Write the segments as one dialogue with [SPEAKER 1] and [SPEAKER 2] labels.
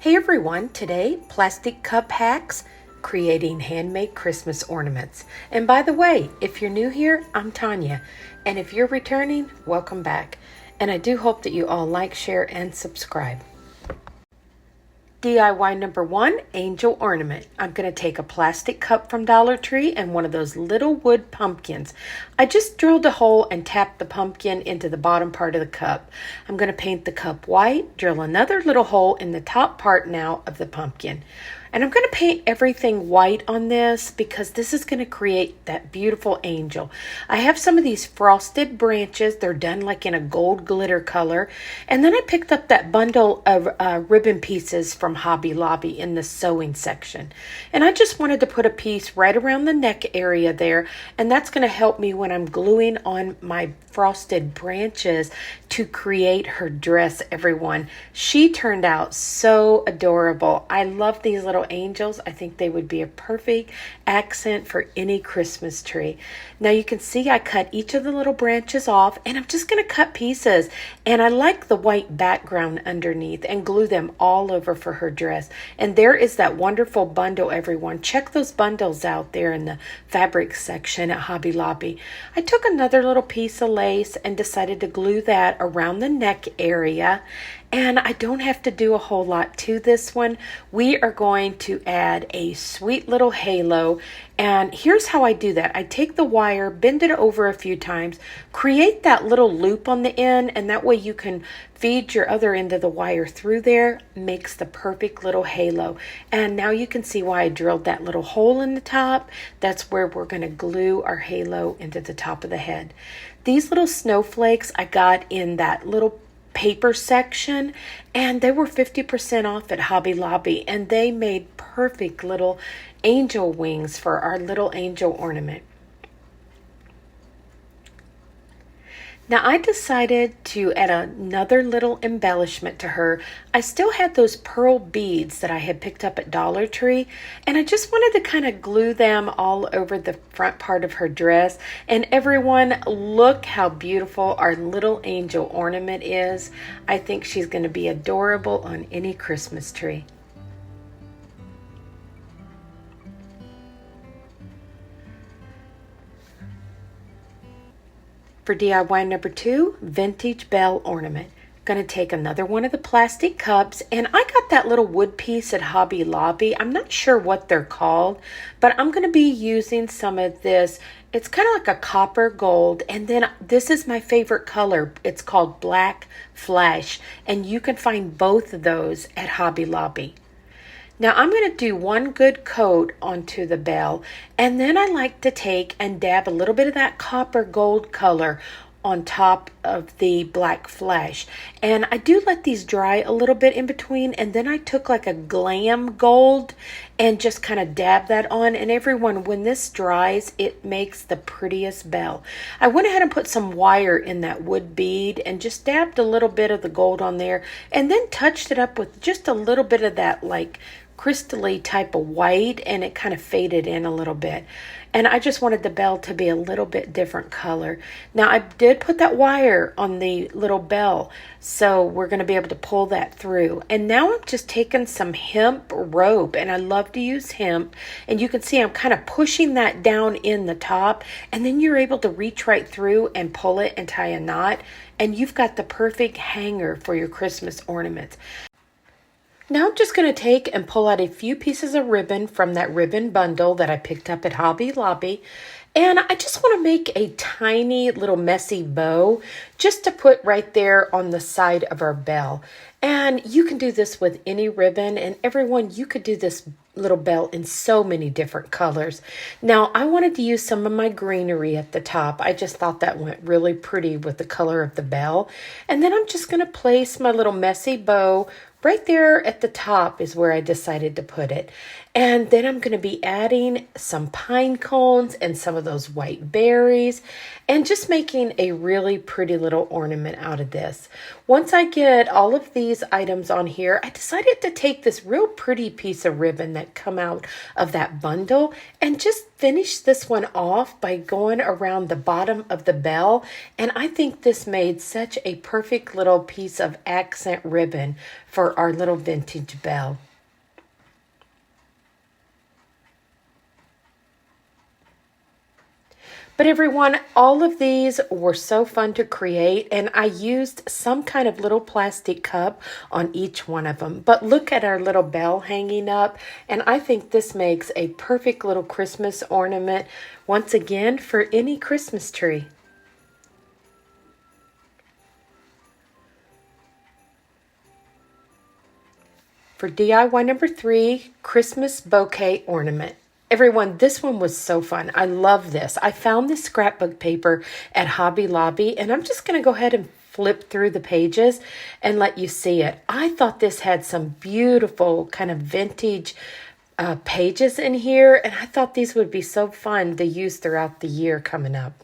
[SPEAKER 1] Hey everyone, today plastic cup hacks, creating handmade Christmas ornaments. And by the way, if you're new here, I'm Tanya. And if you're returning, welcome back. And I do hope that you all like, share, and subscribe. DIY number 1, angel ornament. I'm going to take a plastic cup from Dollar Tree and one of those little wood pumpkins. I just drilled a hole and tapped the pumpkin into the bottom part of the cup. I'm going to paint the cup white, drill another little hole in the top part now of the pumpkin. And I'm going to paint everything white on this because this is going to create that beautiful angel. I have some of these frosted branches. They're done like in a gold glitter color. And then I picked up that bundle of ribbon pieces from Hobby Lobby in the sewing section. And I just wanted to put a piece right around the neck area there. And that's going to help me when I'm gluing on my frosted branches to create her dress, everyone. She turned out so adorable. I love these little angels. I think they would be a perfect accent for any Christmas tree. Now you can see I cut each of the little branches off, and I'm just going to cut pieces. And I like the white background underneath and glue them all over for her dress. And there is that wonderful bundle, everyone. Check those bundles out there in the fabric section at Hobby Lobby. I took another little piece of lace and decided to glue that around the neck area. And I don't have to do a whole lot to this one. We are going to add a sweet little halo. And here's how I do that. I take the wire, bend it over a few times, create that little loop on the end, and that way you can feed your other end of the wire through there. Makes the perfect little halo. And now you can see why I drilled that little hole in the top. That's where we're going to glue our halo into the top of the head. These little snowflakes I got in that little paper section, and they were 50% off at Hobby Lobby, and they made perfect little angel wings for our little angel ornament. Now I decided to add another little embellishment to her. I still had those pearl beads that I had picked up at Dollar Tree, and I just wanted to kind of glue them all over the front part of her dress. And everyone, look how beautiful our little angel ornament is. I think she's going to be adorable on any Christmas tree. For DIY number 2, vintage bell ornament. Going to take another one of the plastic cups, and I got that little wood piece at Hobby Lobby. I'm not sure what they're called, but I'm going to be using some of this. It's kind of like a copper gold, and then this is my favorite color. It's called Black Flash, and you can find both of those at Hobby Lobby. Now I'm going to do one good coat onto the bell, and then I like to take and dab a little bit of that copper gold color on top of the Black Flash. And I do let these dry a little bit in between, and then I took like a glam gold and just kind of dab that on. And everyone, when this dries, it makes the prettiest bell. I went ahead and put some wire in that wood bead and just dabbed a little bit of the gold on there, and then touched it up with just a little bit of that like crystally type of white, and it kind of faded in a little bit. And I just wanted the bell to be a little bit different color. Now I did put that wire on the little bell, so we're going to be able to pull that through. And now I'm just taking some hemp rope, and I love to use hemp. And you can see I'm kind of pushing that down in the top, and then you're able to reach right through and pull it and tie a knot. And you've got the perfect hanger for your Christmas ornaments. Now I'm just going to take and pull out a few pieces of ribbon from that ribbon bundle that I picked up at Hobby Lobby. And I just want to make a tiny little messy bow just to put right there on the side of our bell. And you can do this with any ribbon, and everyone, you could do this little bell in so many different colors. Now I wanted to use some of my greenery at the top. I just thought that went really pretty with the color of the bell. And then I'm just going to place my little messy bow right there at the top is where I decided to put it. And then I'm going to be adding some pine cones and some of those white berries and just making a really pretty little ornament out of this. Once I get all of these items on here, I decided to take this real pretty piece of ribbon that come out of that bundle and just finish this one off by going around the bottom of the bell. And I think this made such a perfect little piece of accent ribbon for our little vintage bell. But everyone, all of these were so fun to create, and I used some kind of little plastic cup on each one of them. But look at our little bell hanging up, and I think this makes a perfect little Christmas ornament, once again, for any Christmas tree. For DIY number 3, Christmas bouquet ornament. Everyone, this one was so fun. I love this. I found this scrapbook paper at Hobby Lobby, and I'm just going to go ahead and flip through the pages and let you see it. I thought this had some beautiful kind of vintage pages in here, and I thought these would be so fun to use throughout the year coming up.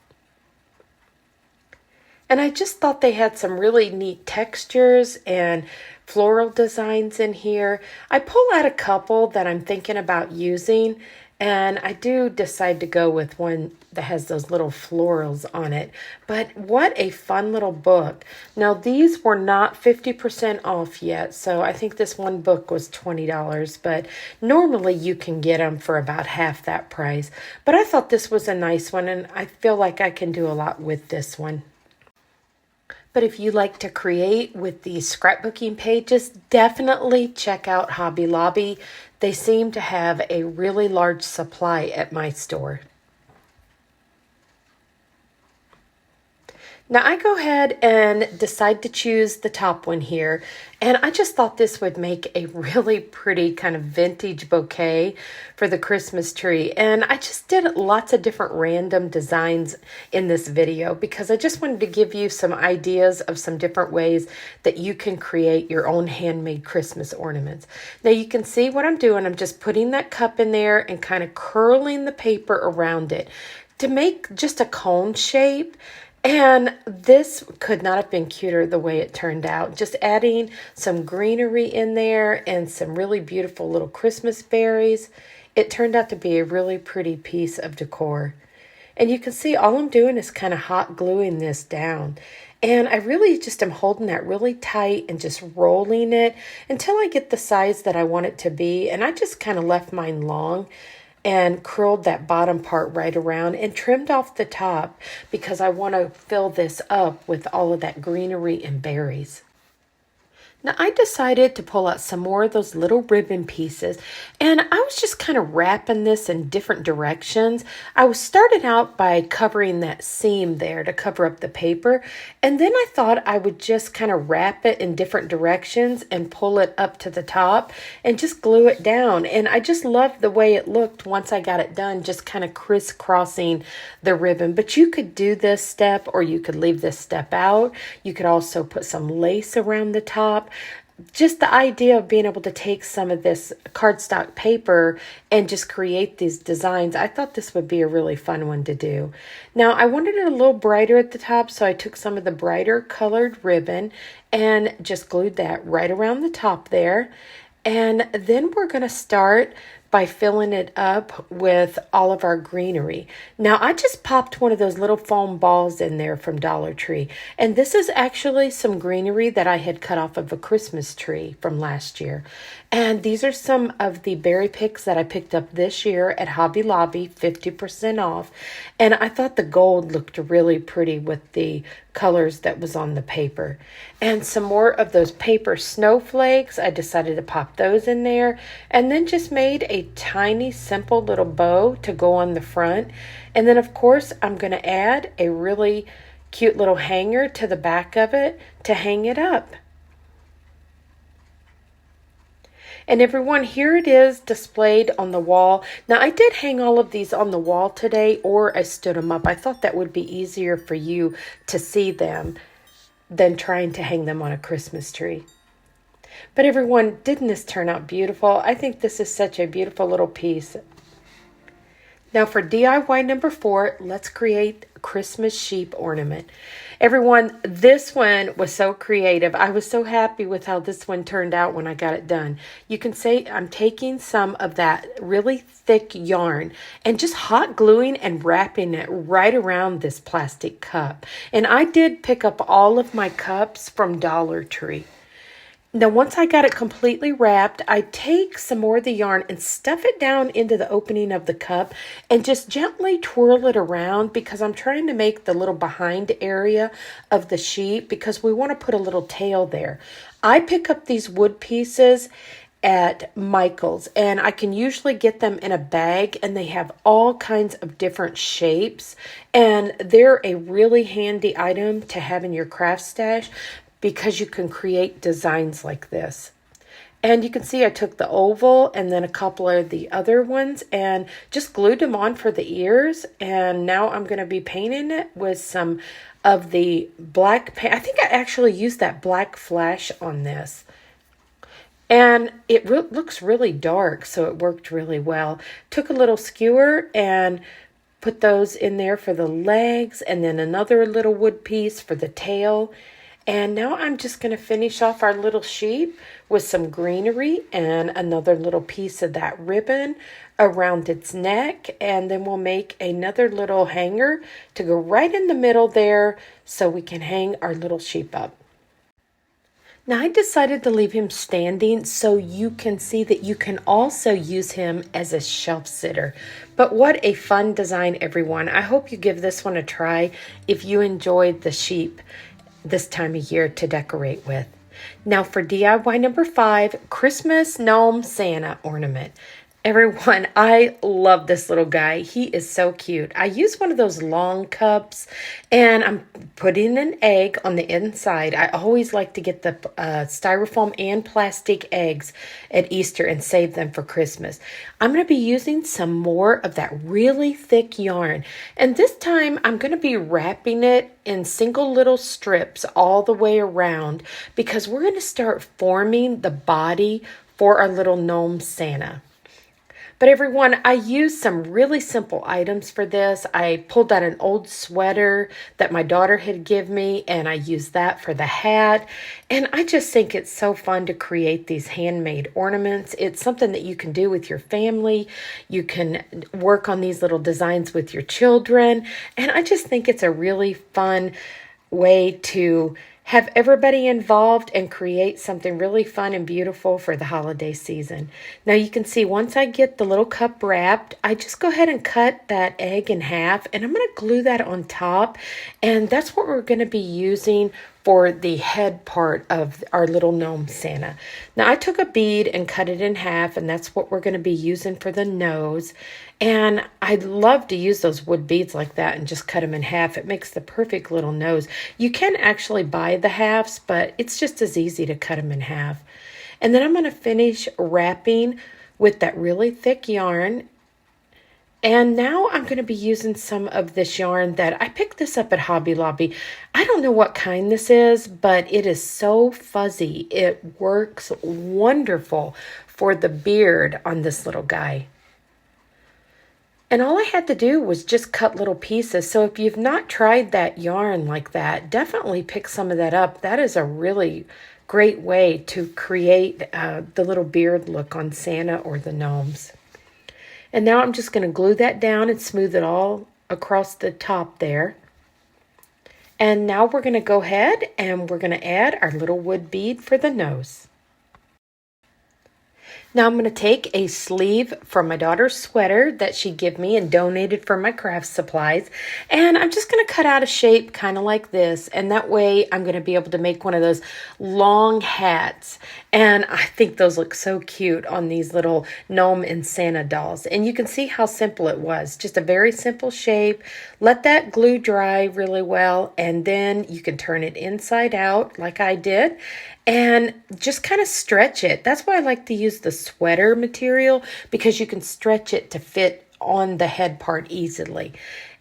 [SPEAKER 1] And I just thought they had some really neat textures and floral designs in here. I pull out a couple that I'm thinking about using, and I do decide to go with one that has those little florals on it. But what a fun little book. Now, these were not 50% off yet, so I think this one book was $20, but normally you can get them for about half that price. But I thought this was a nice one, and I feel like I can do a lot with this one. But if you like to create with these scrapbooking pages, definitely check out Hobby Lobby. They seem to have a really large supply at my store. Now I go ahead and decide to choose the top one here, and I just thought this would make a really pretty kind of vintage bouquet for the Christmas tree. And I just did lots of different random designs in this video because I just wanted to give you some ideas of some different ways that you can create your own handmade Christmas ornaments. Now you can see what I'm doing. I'm just putting that cup in there and kind of curling the paper around it to make just a cone shape. And this could not have been cuter the way it turned out. Just adding some greenery in there and some really beautiful little Christmas berries. It turned out to be a really pretty piece of decor. And you can see all I'm doing is kind of hot gluing this down. And I really just am holding that really tight and just rolling it until I get the size that I want it to be. And I just kind of left mine long and curled that bottom part right around and trimmed off the top because I want to fill this up with all of that greenery and berries. Now I decided to pull out some more of those little ribbon pieces, and I was just kind of wrapping this in different directions. I was starting out by covering that seam there to cover up the paper, and then I thought I would just kind of wrap it in different directions and pull it up to the top and just glue it down. And I just loved the way it looked once I got it done, just kind of crisscrossing the ribbon. But you could do this step or you could leave this step out. You could also put some lace around the top. Just the idea of being able to take some of this cardstock paper and just create these designs, I thought this would be a really fun one to do. Now, I wanted it a little brighter at the top, so I took some of the brighter colored ribbon and just glued that right around the top there. And then we're going to start by filling it up with all of our greenery. Now, I just popped one of those little foam balls in there from Dollar Tree. And this is actually some greenery that I had cut off of a Christmas tree from last year. And these are some of the berry picks that I picked up this year at Hobby Lobby, 50% off. And I thought the gold looked really pretty with the colors that was on the paper. And some more of those paper snowflakes, I decided to pop those in there. And then just made a tiny, simple little bow to go on the front. And then, of course, I'm going to add a really cute little hanger to the back of it to hang it up. And everyone, here it is displayed on the wall. Now, I did hang all of these on the wall today, or I stood them up. I thought that would be easier for you to see them than trying to hang them on a Christmas tree. But everyone, didn't this turn out beautiful? I think this is such a beautiful little piece. Now for DIY number 4, let's create a Christmas sheep ornament. Everyone, this one was so creative. I was so happy with how this one turned out when I got it done. You can say I'm taking some of that really thick yarn and just hot gluing and wrapping it right around this plastic cup. And I did pick up all of my cups from Dollar Tree. Now, once I got it completely wrapped, I take some more of the yarn and stuff it down into the opening of the cup and just gently twirl it around because I'm trying to make the little behind area of the sheep because we want to put a little tail there. I pick up these wood pieces at Michael's, and I can usually get them in a bag, and they have all kinds of different shapes, and they're a really handy item to have in your craft stash because you can create designs like this. And you can see I took the oval and then a couple of the other ones and just glued them on for the ears. And now I'm going to be painting it with some of the black paint. I think I actually used that black flash on this. And it looks really dark, so it worked really well. Took a little skewer and put those in there for the legs and then another little wood piece for the tail. And now I'm just going to finish off our little sheep with some greenery and another little piece of that ribbon around its neck. And then we'll make another little hanger to go right in the middle there so we can hang our little sheep up. Now I decided to leave him standing so you can see that you can also use him as a shelf sitter. But what a fun design, everyone. I hope you give this one a try if you enjoyed the sheep this time of year to decorate with. Now for DIY number 5, Christmas gnome Santa ornament. Everyone, I love this little guy. He is so cute. I use one of those long cups and I'm putting an egg on the inside. I always like to get the styrofoam and plastic eggs at Easter and save them for Christmas. I'm going to be using some more of that really thick yarn. And this time I'm going to be wrapping it in single little strips all the way around because we're going to start forming the body for our little gnome Santa. But everyone, I used some really simple items for this. I pulled out an old sweater that my daughter had given me, and I used that for the hat. And I just think it's so fun to create these handmade ornaments. It's something that you can do with your family. You can work on these little designs with your children. And I just think it's a really fun way to have everybody involved and create something really fun and beautiful for the holiday season. Now you can see once I get the little cup wrapped, I just go ahead and cut that egg in half and I'm going to glue that on top. And that's what we're going to be using for the head part of our little gnome Santa. Now I took a bead and cut it in half, and that's what we're going to be using for the nose. And I love to use those wood beads like that and just cut them in half. It makes the perfect little nose. You can actually buy the halves, but it's just as easy to cut them in half. And then I'm going to finish wrapping with that really thick yarn. And now I'm going to be using some of this yarn that I picked this up at Hobby Lobby. I don't know what kind this is, but it is so fuzzy. It works wonderful for the beard on this little guy. And all I had to do was just cut little pieces. So if you've not tried that yarn like that, definitely pick some of that up. That is a really great way to create the little beard look on Santa or the gnomes. And now I'm just going to glue that down and smooth it all across the top there. And now we're going to go ahead and we're going to add our little wood bead for the nose. Now I'm going to take a sleeve from my daughter's sweater that she gave me and donated for my craft supplies. And I'm just going to cut out a shape kind of like this. And that way I'm going to be able to make one of those long hats. And I think those look so cute on these little gnome and Santa dolls. And you can see how simple it was. Just a very simple shape. Let that glue dry really well. And then you can turn it inside out like I did. And just kind of stretch it. That's why I like to use the sweater material, because you can stretch it to fit on the head part easily.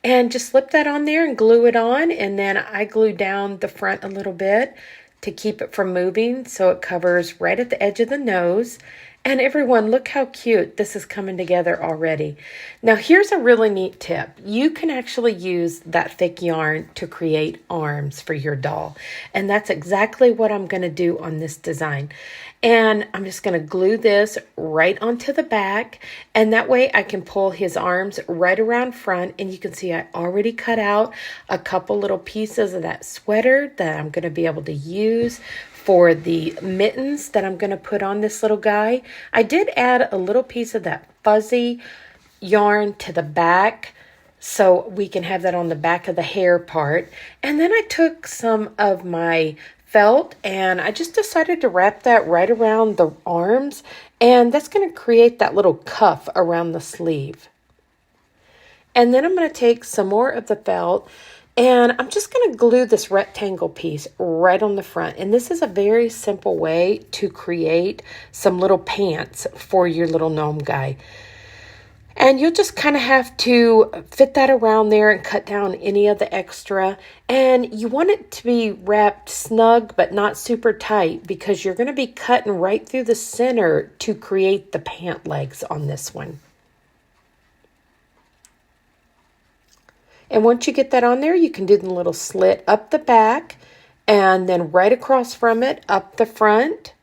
[SPEAKER 1] And just slip that on there and glue it on. And then I glue down the front a little bit to keep it from moving, so it covers right at the edge of the nose. And everyone, look how cute this is coming together already. Now, here's a really neat tip. You can actually use that thick yarn to create arms for your doll. And that's exactly what I'm going to do on this design. And I'm just going to glue this right onto the back. And that way I can pull his arms right around front. And you can see I already cut out a couple little pieces of that sweater that I'm going to be able to use for the mittens that I'm going to put on this little guy. I did add a little piece of that fuzzy yarn to the back so we can have that on the back of the hair part. And then I took some of my felt and I just decided to wrap that right around the arms, and that's going to create that little cuff around the sleeve. And then I'm going to take some more of the felt and I'm just going to glue this rectangle piece right on the front. And this is a very simple way to create some little pants for your little gnome guy. And you'll just kind of have to fit that around there and cut down any of the extra. And you want it to be wrapped snug but not super tight, because you're going to be cutting right through the center to create the pant legs on this one. And once you get that on there, you can do the little slit up the back and then right across from it, up the front.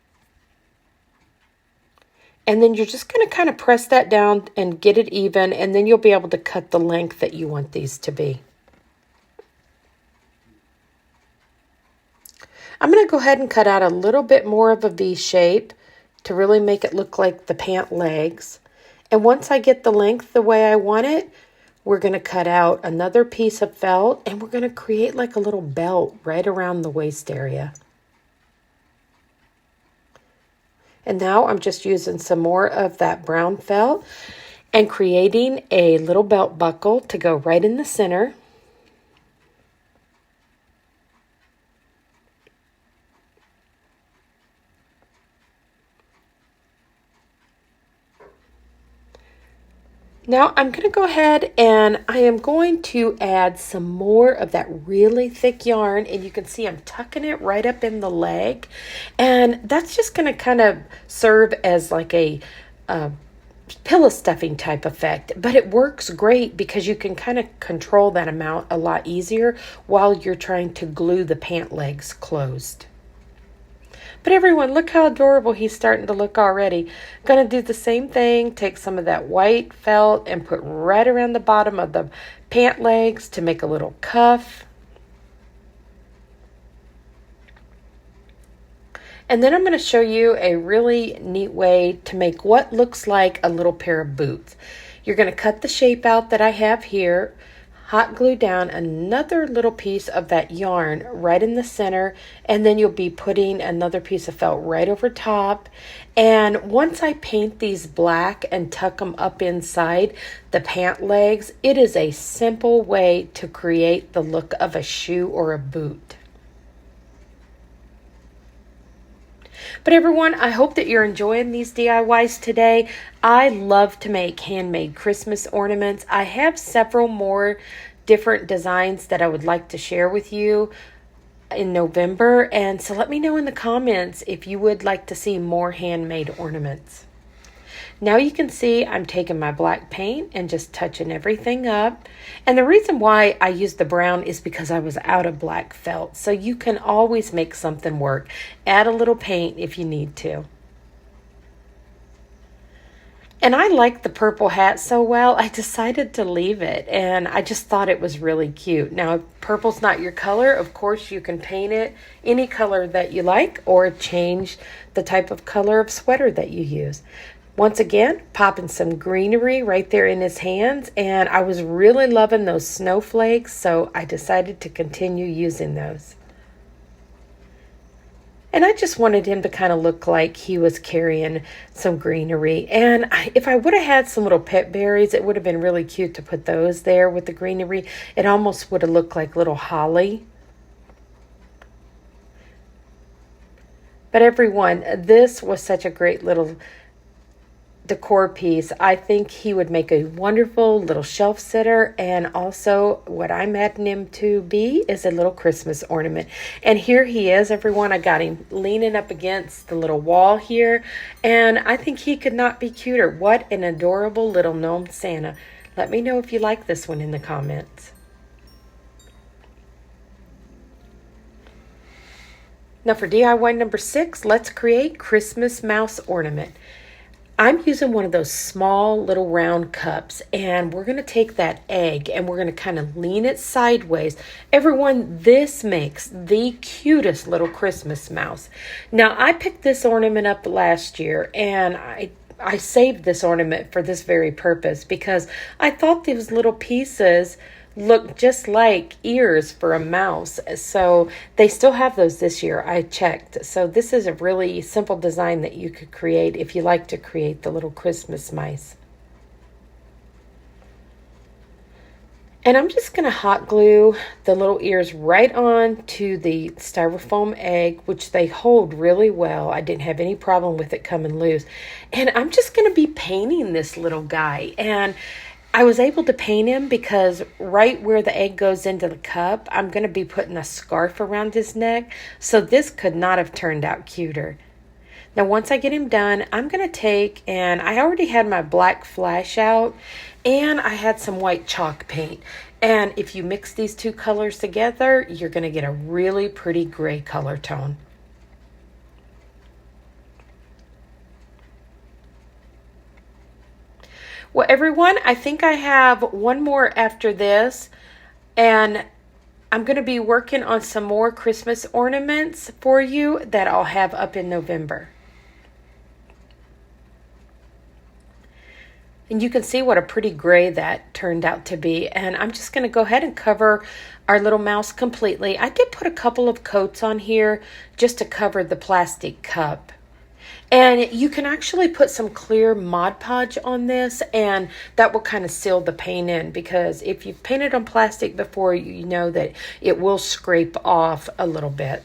[SPEAKER 1] And then you're just going to kind of press that down and get it even, and then you'll be able to cut the length that you want these to be. I'm going to go ahead and cut out a little bit more of a V shape to really make it look like the pant legs. And once I get the length the way I want it, we're going to cut out another piece of felt and we're going to create like a little belt right around the waist area. And now I'm just using some more of that brown felt and creating a little belt buckle to go right in the center. Now I'm going to go ahead and I am going to add some more of that really thick yarn, and you can see I'm tucking it right up in the leg, and that's just going to kind of serve as like a pillow stuffing type effect, but it works great because you can kind of control that amount a lot easier while you're trying to glue the pant legs closed. But everyone, look how adorable he's starting to look already. Going to do the same thing. Take some of that white felt and put right around the bottom of the pant legs to make a little cuff. And then I'm going to show you a really neat way to make what looks like a little pair of boots. You're going to cut the shape out that I have here. Hot glue down another little piece of that yarn right in the center, and then you'll be putting another piece of felt right over top. And once I paint these black and tuck them up inside the pant legs, it is a simple way to create the look of a shoe or a boot. But everyone, I hope that you're enjoying these DIYs today. I love to make handmade Christmas ornaments. I have several more different designs that I would like to share with you in November. And so let me know in the comments if you would like to see more handmade ornaments. Now you can see I'm taking my black paint and just touching everything up. And the reason why I used the brown is because I was out of black felt. So you can always make something work. Add a little paint if you need to. And I liked the purple hat so well, I decided to leave it. And I just thought it was really cute. Now, if purple's not your color, of course you can paint it any color that you like or change the type of color of sweater that you use. Once again, popping some greenery right there in his hands, and I was really loving those snowflakes, so I decided to continue using those. And I just wanted him to kind of look like he was carrying some greenery. And if I would have had some little pet berries, it would have been really cute to put those there with the greenery. It almost would have looked like little holly. But everyone, this was such a great little decor piece. I think he would make a wonderful little shelf sitter, and also what I'm adding him to be is a little Christmas ornament. And here he is, everyone. I got him leaning up against the little wall here, and I think he could not be cuter. What an adorable little gnome Santa. Let me know if you like this one in the comments. Now for DIY number 6, let's create Christmas mouse ornament. I'm using one of those small little round cups, and we're going to take that egg and we're going to kind of lean it sideways. Everyone, this makes the cutest little Christmas mouse. Now, I picked this ornament up last year, and I saved this ornament for this very purpose because I thought these little pieces look just like ears for a mouse. So they still have those this year. I checked. So this is a really simple design that you could create if you like to create the little Christmas mice. And I'm just going to hot glue the little ears right on to the styrofoam egg, which they hold really well. I didn't have any problem with it coming loose. And I'm just going to be painting this little guy. And I was able to paint him because right where the egg goes into the cup, I'm going to be putting a scarf around his neck. So this could not have turned out cuter. Now, once I get him done, I'm going to take, and I already had my black flash out, and I had some white chalk paint. And if you mix these two colors together, you're going to get a really pretty gray color tone. Well, everyone, I think I have one more after this, and I'm going to be working on some more Christmas ornaments for you that I'll have up in November. And you can see what a pretty gray that turned out to be. And I'm just going to go ahead and cover our little mouse completely. I did put a couple of coats on here just to cover the plastic cup. And you can actually put some clear Mod Podge on this, and that will kind of seal the paint in, because if you've painted on plastic before, you know that it will scrape off a little bit.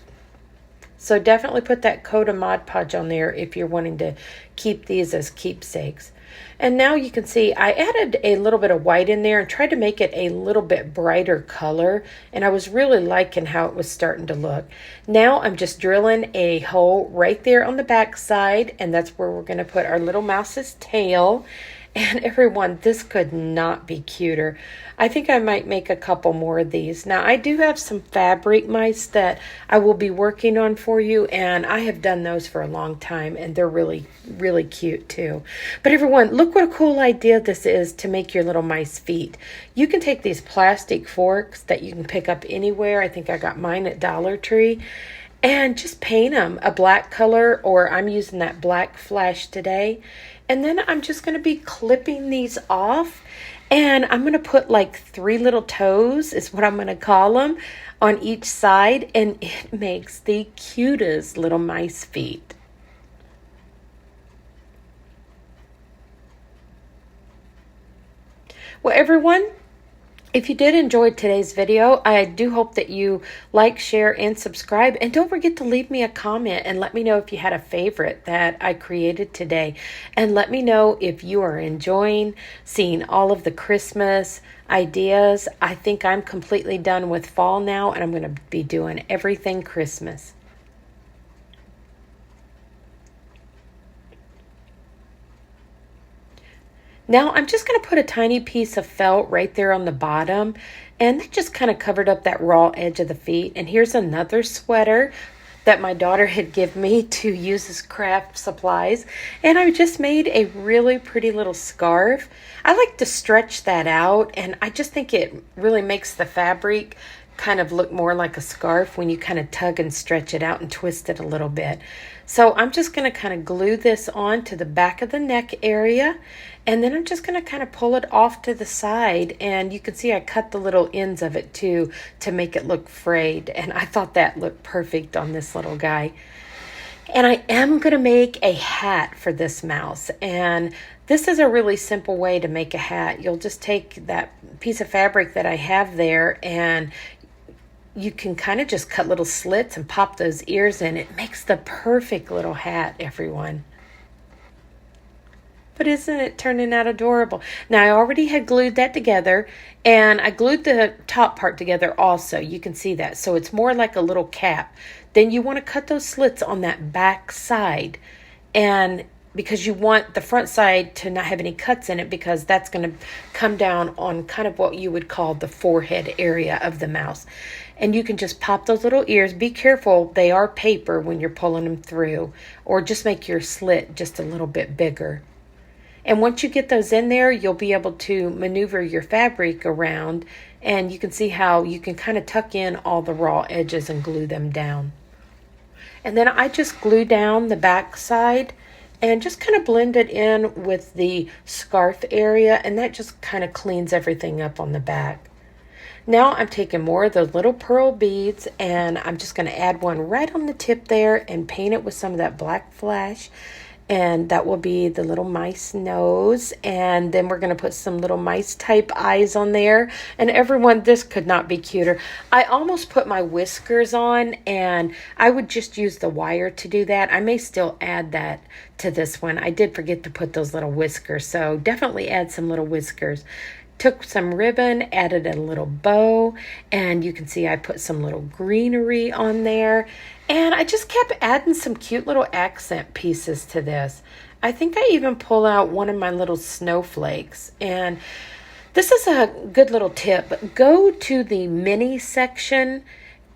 [SPEAKER 1] So definitely put that coat of Mod Podge on there if you're wanting to keep these as keepsakes. And now you can see I added a little bit of white in there and tried to make it a little bit brighter color. And I was really liking how it was starting to look. Now I'm just drilling a hole right there on the back side. And that's where we're going to put our little mouse's tail. And everyone, this could not be cuter. I think I might make a couple more of these. Now, I do have some fabric mice that I will be working on for you, and I have done those for a long time, and they're really, really cute too. But everyone, look what a cool idea this is to make your little mice feet. You can take these plastic forks that you can pick up anywhere. I think I got mine at Dollar Tree. And just paint them a black color, or I'm using that black flash today. And then I'm just going to be clipping these off. And I'm going to put like 3 little toes, is what I'm going to call them, on each side. And it makes the cutest little mice feet. Well, everyone, if you did enjoy today's video, I do hope that you like, share, and subscribe. And don't forget to leave me a comment and let me know if you had a favorite that I created today. And let me know if you are enjoying seeing all of the Christmas ideas. I think I'm completely done with fall now, and I'm going to be doing everything Christmas. Now I'm just going to put a tiny piece of felt right there on the bottom, and that just kind of covered up that raw edge of the feet. And here's another sweater that my daughter had given me to use as craft supplies. And I just made a really pretty little scarf. I like to stretch that out, and I just think it really makes the fabric kind of look more like a scarf when you kind of tug and stretch it out and twist it a little bit. So I'm just going to kind of glue this on to the back of the neck area, and then I'm just going to kind of pull it off to the side. And you can see I cut the little ends of it too to make it look frayed, and I thought that looked perfect on this little guy. And I am going to make a hat for this mouse, and this is a really simple way to make a hat. You'll just take that piece of fabric that I have there, and you can kind of just cut little slits and pop those ears in. It makes the perfect little hat, everyone. But isn't it turning out adorable? Now, I already had glued that together, and I glued the top part together also. You can see that. So it's more like a little cap. Then you want to cut those slits on that back side, and because you want the front side to not have any cuts in it, because that's going to come down on kind of what you would call the forehead area of the mouse. And you can just pop those little ears. Be careful, they are paper when you're pulling them through, or just make your slit just a little bit bigger. And once you get those in there, you'll be able to maneuver your fabric around, and you can see how you can kind of tuck in all the raw edges and glue them down. And then I just glue down the back side and just kind of blend it in with the scarf area, and that just kind of cleans everything up on the back. Now I'm taking more of those little pearl beads, and I'm just going to add one right on the tip there and paint it with some of that black flash. And that will be the little mice nose. And then we're going to put some little mice type eyes on there. And everyone, this could not be cuter. I almost put my whiskers on, and I would just use the wire to do that. I may still add that to this one. I did forget to put those little whiskers, so definitely add some little whiskers. Took some ribbon, added a little bow, and you can see I put some little greenery on there. And I just kept adding some cute little accent pieces to this. I think I even pull out one of my little snowflakes. And this is a good little tip. Go to the mini section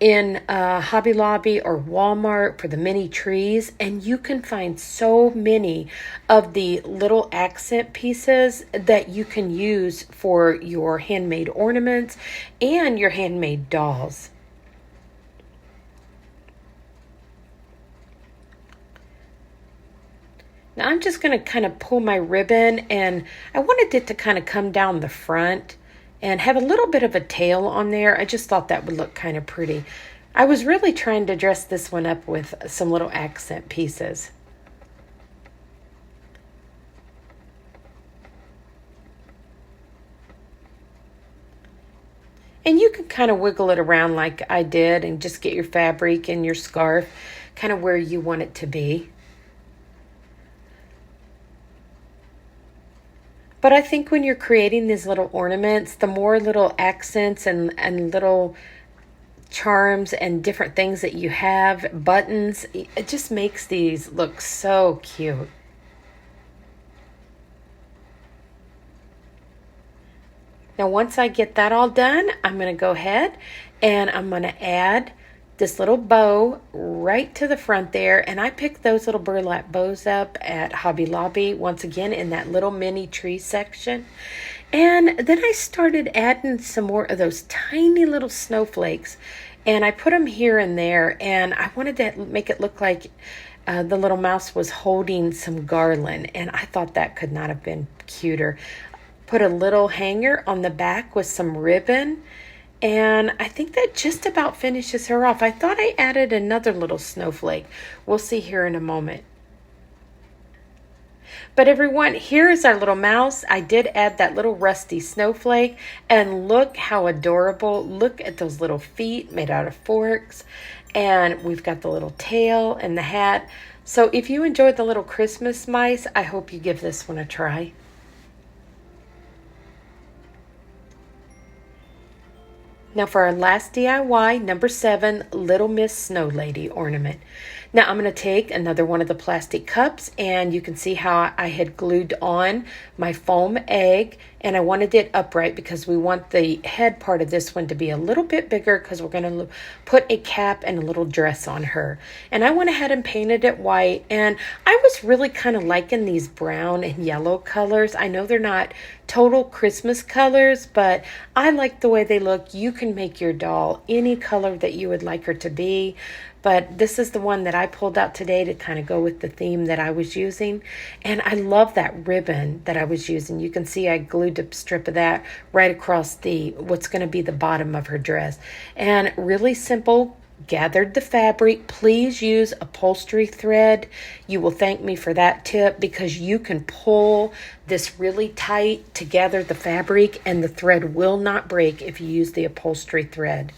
[SPEAKER 1] in Hobby Lobby or Walmart for the mini trees, and you can find so many of the little accent pieces that you can use for your handmade ornaments and your handmade dolls. Now I'm just going to kind of pull my ribbon, and I wanted it to kind of come down the front and have a little bit of a tail on there. I just thought that would look kind of pretty. I was really trying to dress this one up with some little accent pieces. And you can kind of wiggle it around like I did and just get your fabric and your scarf kind of where you want it to be. But I think when you're creating these little ornaments, the more little accents and little charms and different things that you have, buttons, it just makes these look so cute. Now, once I get that all done, I'm going to go ahead and I'm going to add this little bow right to the front there. And I picked those little burlap bows up at Hobby Lobby, once again in that little mini tree section. And then I started adding some more of those tiny little snowflakes, and I put them here and there, and I wanted to make it look like the little mouse was holding some garland, and I thought that could not have been cuter. Put a little hanger on the back with some ribbon, and I think that just about finishes her off. I thought I added another little snowflake. We'll see here in a moment. But everyone, here is our little mouse. I did add that little rusty snowflake, and look how adorable. Look at those little feet made out of forks, and we've got the little tail and the hat. So if you enjoyed the little Christmas mice, I hope you give this one a try. Now for our last DIY, number 7, Little Miss Snow Lady ornament. Now I'm going to take another one of the plastic cups, and you can see how I had glued on my foam egg, and I wanted it upright because we want the head part of this one to be a little bit bigger because we're going to put a cap and a little dress on her. And I went ahead and painted it white, and I was really kind of liking these brown and yellow colors. I know they're not total Christmas colors, but I like the way they look. You can make your doll any color that you would like her to be. But this is the one that I pulled out today to kind of go with the theme that I was using. And I love that ribbon that I was using. You can see I glued a strip of that right across what's going to be the bottom of her dress. And really simple, gathered the fabric. Please use upholstery thread. You will thank me for that tip, because you can pull this really tight to gather the fabric, and the thread will not break if you use the upholstery thread.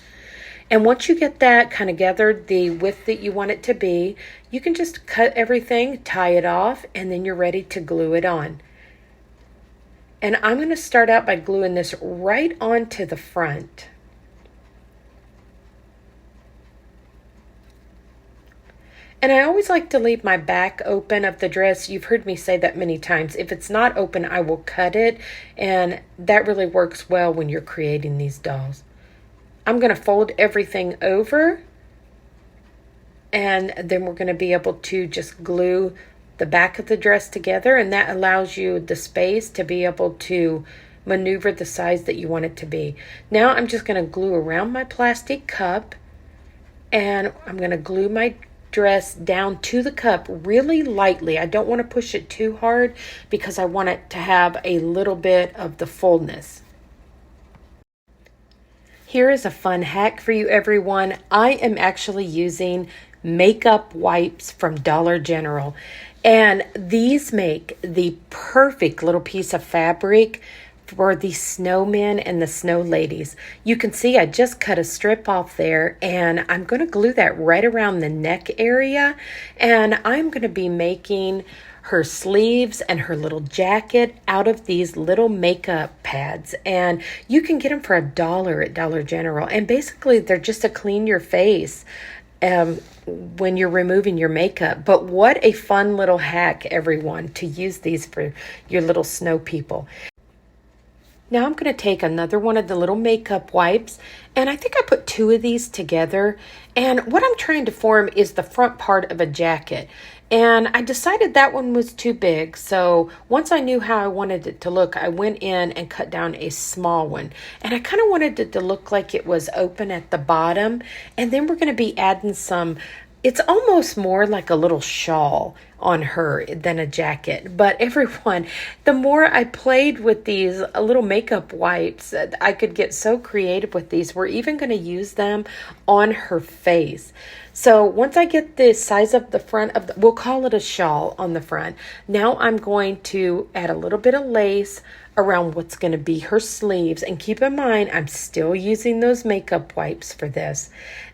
[SPEAKER 1] And once you get that kind of gathered the width that you want it to be, you can just cut everything, tie it off, and then you're ready to glue it on. And I'm going to start out by gluing this right onto the front. And I always like to leave my back open of the dress. You've heard me say that many times. If it's not open, I will cut it. And that really works well when you're creating these dolls. I'm going to fold everything over. And then we're going to be able to just glue the back of the dress together. And that allows you the space to be able to maneuver the size that you want it to be. Now I'm just going to glue around my plastic cup. And I'm going to glue my dress down to the cup really lightly. I don't want to push it too hard because I want it to have a little bit of the fullness. Here is a fun hack for you, everyone. I am actually using makeup wipes from Dollar General, and these make the perfect little piece of fabric for the snowmen and the snow ladies. You can see I just cut a strip off there, and I'm going to glue that right around the neck area, and I'm going to be making her sleeves and her little jacket out of these little makeup pads, and you can get them for $1 at Dollar General, and basically they're just to clean your face when you're removing your makeup. But what a fun little hack, everyone, to use these for your little snow people. Now I'm going to take another one of the little makeup wipes, and I think I put 2 of these together, and what I'm trying to form is the front part of a jacket. And I decided that one was too big, so once I knew how I wanted it to look, I went in and cut down a small one. And I kind of wanted it to look like it was open at the bottom, and then we're going to be adding some. It's almost more like a little shawl on her than a jacket. But everyone, the more I played with these little makeup wipes, I could get so creative with these. We're even going to use them on her face. So once I get the size of the front of we'll call it a shawl on the front. Now I'm going to add a little bit of lace around what's going to be her sleeves. And keep in mind, I'm still using those makeup wipes for this.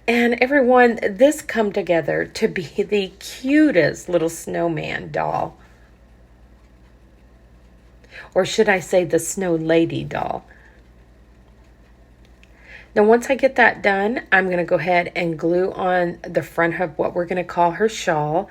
[SPEAKER 1] And everyone, this come together to be the cutest little snowman doll. Or should I say the snow lady doll. Now once I get that done, I'm going to go ahead and glue on the front of what we're going to call her shawl.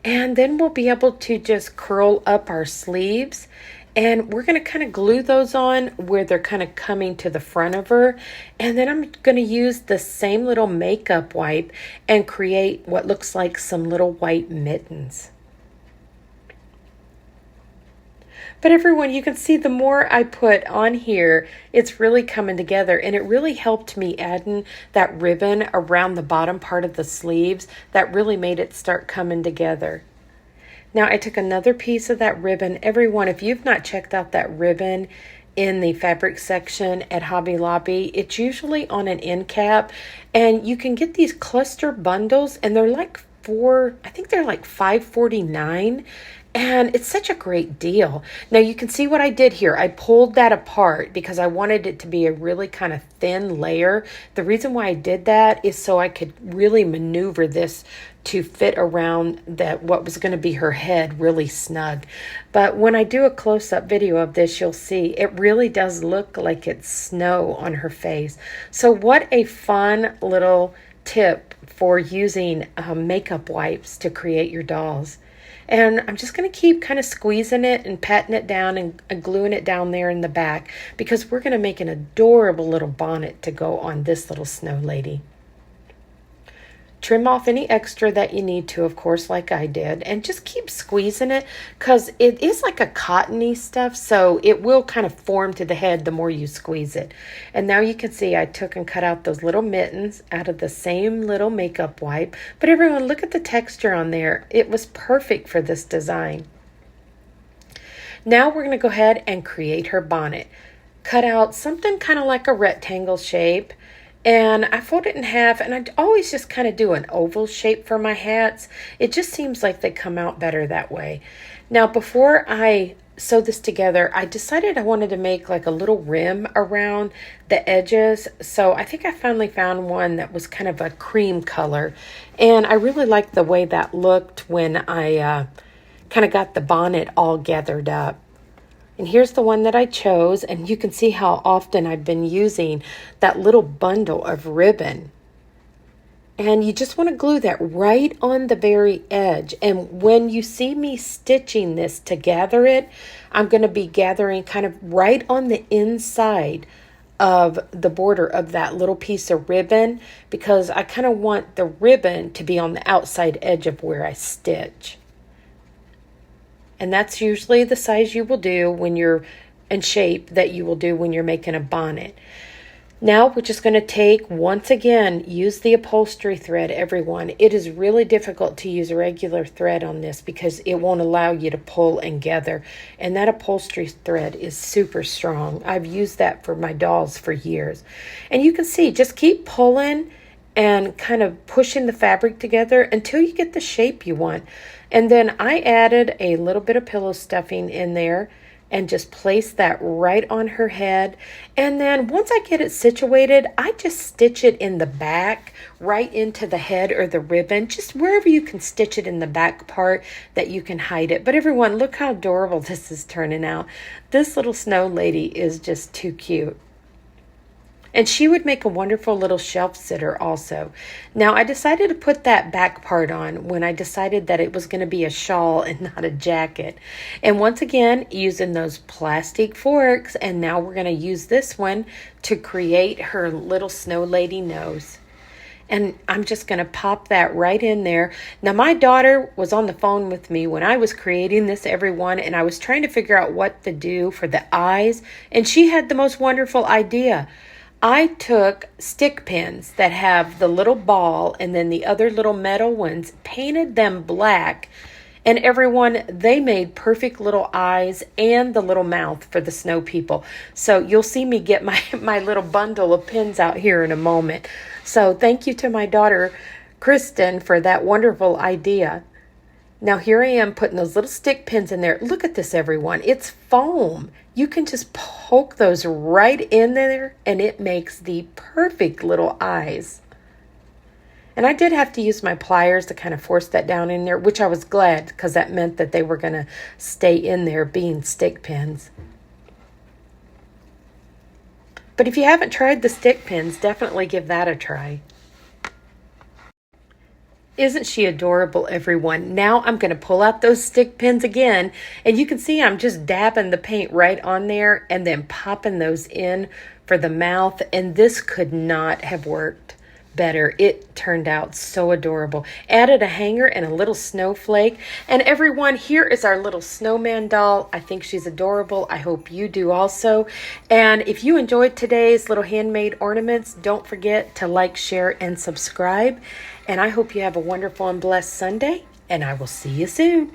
[SPEAKER 1] And then we'll be able to just curl up our sleeves. And we're going to kind of glue those on where they're kind of coming to the front of her. And then I'm going to use the same little makeup wipe and create what looks like some little white mittens. But everyone, you can see the more I put on here, it's really coming together. And it really helped me adding that ribbon around the bottom part of the sleeves. That really made it start coming together. Now I took another piece of that ribbon. Everyone, if you've not checked out that ribbon in the fabric section at Hobby Lobby, it's usually on an end cap. And you can get these cluster bundles, and they're like I think they're like $5.49. And it's such a great deal. Now you can see what I did here. I pulled that apart because I wanted it to be a really kind of thin layer. The reason why I did that is so I could really maneuver this to fit around what was going to be her head really snug. But when I do a close-up video of this, you'll see it really does look like it's snow on her face. So what a fun little tip for using makeup wipes to create your dolls. And I'm just going to keep kind of squeezing it and patting it down and gluing it down there in the back, because we're going to make an adorable little bonnet to go on this little snow lady. Trim off any extra that you need to, of course, like I did, and just keep squeezing it because it is like a cottony stuff, so it will kind of form to the head the more you squeeze it. And now you can see I took and cut out those little mittens out of the same little makeup wipe. But everyone, look at the texture on there. It was perfect for this design. Now we're going to go ahead and create her bonnet. Cut out something kind of like a rectangle shape. And I fold it in half, and I always just kind of do an oval shape for my hats. It just seems like they come out better that way. Now, before I sew this together, I decided I wanted to make like a little rim around the edges. So I think I finally found one that was kind of a cream color. And I really liked the way that looked when I kind of got the bonnet all gathered up. And here's the one that I chose, and you can see how often I've been using that little bundle of ribbon. And you just want to glue that right on the very edge. And when you see me stitching this to gather it, I'm going to be gathering kind of right on the inside of the border of that little piece of ribbon, because I kind of want the ribbon to be on the outside edge of where I stitch. And that's usually the size you will do when you're in shape that you will do when you're making a bonnet. Now we're just going to take, once again, use the upholstery thread, everyone. It is really difficult to use a regular thread on this because it won't allow you to pull and gather. And that upholstery thread is super strong. I've used that for my dolls for years. And you can see, just keep pulling and kind of pushing the fabric together until you get the shape you want. And then I added a little bit of pillow stuffing in there and just place that right on her head. And then once I get it situated, I just stitch it in the back, right into the head or the ribbon, just wherever you can stitch it in the back part that you can hide it. But everyone, look how adorable this is turning out. This little snow lady is just too cute. And she would make a wonderful little shelf sitter also. Now, I decided to put that back part on when I decided that it was going to be a shawl and not a jacket. And once again, using those plastic forks. And now we're going to use this one to create her little snow lady nose. And I'm just going to pop that right in there. Now, my daughter was on the phone with me when I was creating this, everyone, and I was trying to figure out what to do for the eyes. And she had the most wonderful idea. I took stick pins that have the little ball and then the other little metal ones, painted them black, and everyone, they made perfect little eyes and the little mouth for the snow people. So you'll see me get my little bundle of pins out here in a moment. So thank you to my daughter, Kristen, for that wonderful idea. Now here I am putting those little stick pins in there. Look at this, everyone. It's foam. You can just poke those right in there and it makes the perfect little eyes. And I did have to use my pliers to kind of force that down in there, which I was glad because that meant that they were going to stay in there being stick pins. But if you haven't tried the stick pins, definitely give that a try. Isn't she adorable, everyone? Now I'm going to pull out those stick pins again, and you can see I'm just dabbing the paint right on there and then popping those in for the mouth, and this could not have worked better. It turned out so adorable. Added a hanger and a little snowflake, and everyone, here is our little snowman doll. I think she's adorable. I hope you do also. And if you enjoyed today's little handmade ornaments, don't forget to like, share, and subscribe. And I hope you have a wonderful and blessed Sunday, and I will see you soon.